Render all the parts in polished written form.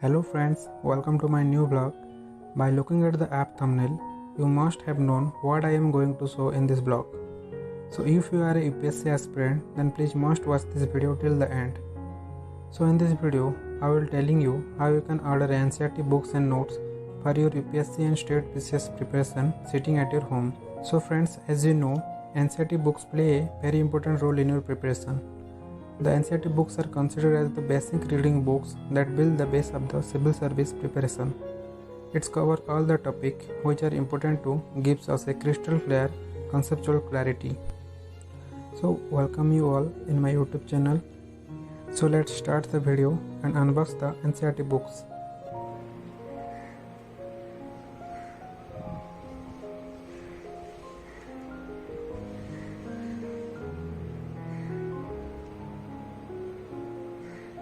Hello friends, welcome to my new vlog. By looking at the app thumbnail, you must have known what I am going to show in this vlog. So if you are a UPSC aspirant, then please must watch this video till the end. So in this video, I will telling you how you can order NCERT books and notes for your UPSC and state PCS preparation sitting at your home. So friends, as you know, NCERT books play a very important role in your preparation. The NCERT books are considered as the basic reading books that build the base of the civil service preparation. It's cover all the topics which are important to gives us a crystal clear conceptual clarity. So welcome you all in my YouTube channel. So let's start the video and unbox the NCERT books.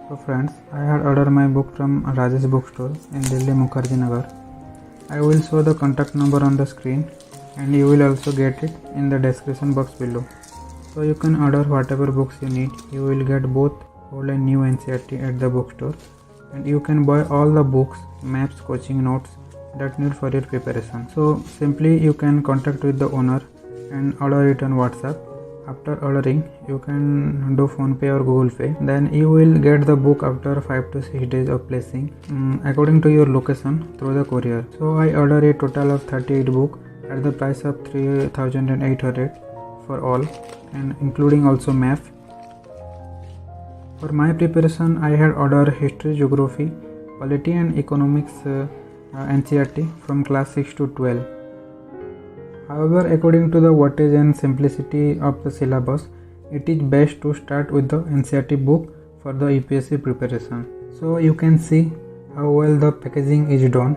So friends, I had ordered my book from Rajesh bookstore in Delhi Mukherjee Nagar. I will show the contact number on the screen and you will also get it in the description box below. So you can order whatever books you need. You will get both old and new NCERT at the bookstore, and you can buy all the books, maps, coaching notes that need for your preparation. So simply you can contact with the owner and order it on WhatsApp. After ordering, you can do PhonePe or Google Pay. Then you will get the book after 5 to 6 days of placing according to your location through the courier. So I ordered a total of 38 books at the price of 3,800 for all, and including also map. For my preparation, I had ordered history, geography, polity and economics NCERT from class 6 to 12. However, according to the wattage and simplicity of the syllabus, it is best to start with the NCERT book for the UPSC preparation. So you can see how well the packaging is done.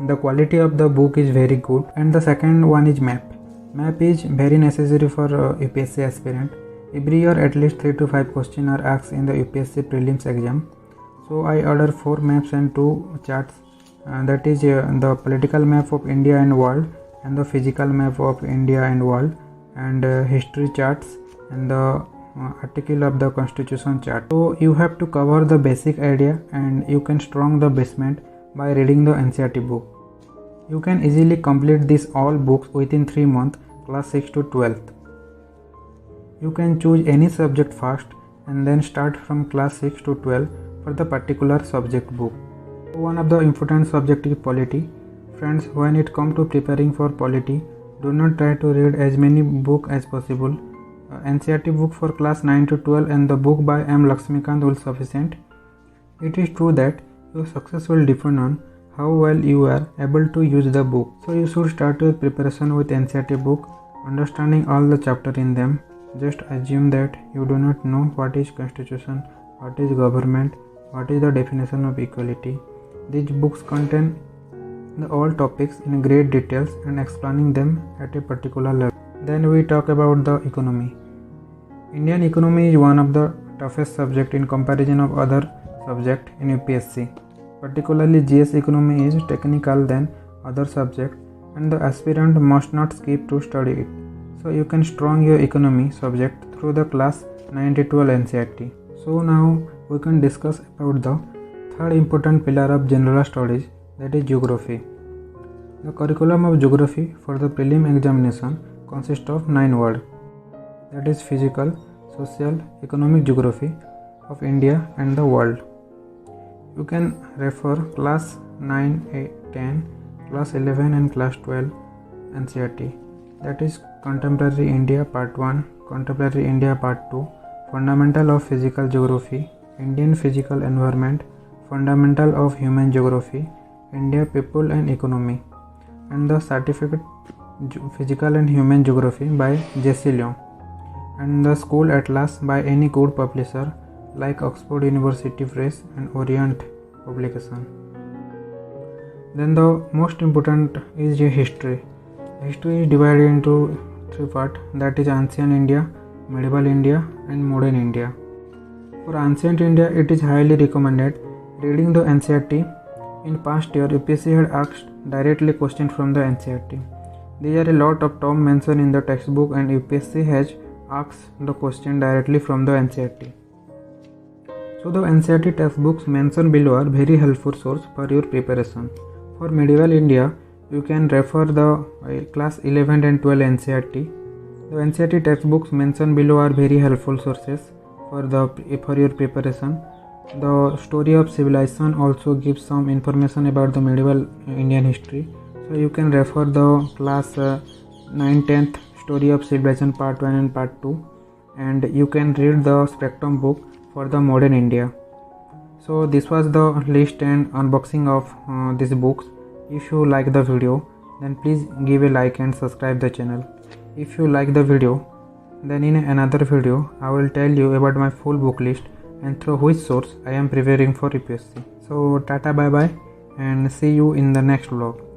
The quality of the book is very good. And the second one is map. Map is very necessary for UPSC aspirant. Every year at least 3 to 5 questions are asked in the UPSC prelims exam. So I ordered 4 maps and 2 charts. That is the political map of India and world, and the physical map of India and world, and history charts, and the article of the constitution chart. So you have to cover the basic idea and you can strong the basement by reading the NCERT book. You can easily complete these all books within 3 months, class 6 to 12th. You can choose any subject first and then start from class 6 to 12 for the particular subject book. One of the important subject is polity. Friends, when it comes to preparing for polity, do not try to read as many books as possible. NCERT book for class 9 to 12 and the book by M. Laxmikant will sufficient. It is true that your success will depend on how well you are able to use the book. So you should start your preparation with NCERT book, understanding all the chapter in them. Just assume that you do not know what is constitution, what is government, what is the definition of equality. These books contain all topics in great details and explaining them at a particular level. Then we talk about the economy. Indian economy is one of the toughest subject in comparison of other subject in UPSC. Particularly GS economy is technical than other subject and the aspirant must not skip to study it. So you can strong your economy subject through the class 9 to 12 NCERT. So now we can discuss about the third important pillar of general studies, that is geography. The curriculum of geography for the prelim examination consists of 9 words, that is physical, social, economic geography of India and the world. You can refer class 9, 8, 10, class 11 and class 12 NCERT, that is Contemporary India Part 1, Contemporary India Part 2, Fundamental of Physical Geography, Indian Physical Environment, Fundamental of Human Geography, India People and Economy, and the Certificate Physical and Human Geography by J.C. Leong, and the School Atlas by any good publisher like Oxford University Press and Orient Publication. Then the most important is history. History is divided into 3 parts, that is Ancient India, Medieval India and Modern India. For Ancient India, it is highly recommended reading the NCERT. In past year, UPSC had asked directly questions from the NCERT. There are a lot of terms mentioned in the textbook and UPSC has asked the question directly from the NCERT. So the NCERT textbooks mentioned below are very helpful source for your preparation. For medieval India, you can refer the class 11 and 12 NCERT. The NCERT textbooks mentioned below are very helpful sources for your preparation. The story of civilization also gives some information about the medieval Indian history. So you can refer the class 9th 10th story of civilization part 1 and part 2, and you can read the Spectrum book for the modern India. So this was the list and unboxing of these books. If you like the video, then please give a like and subscribe the channel. If you like the video, then in another video I will tell you about my full book list and through which source I am preparing for UPSC. So tata, bye bye, and see you in the next vlog.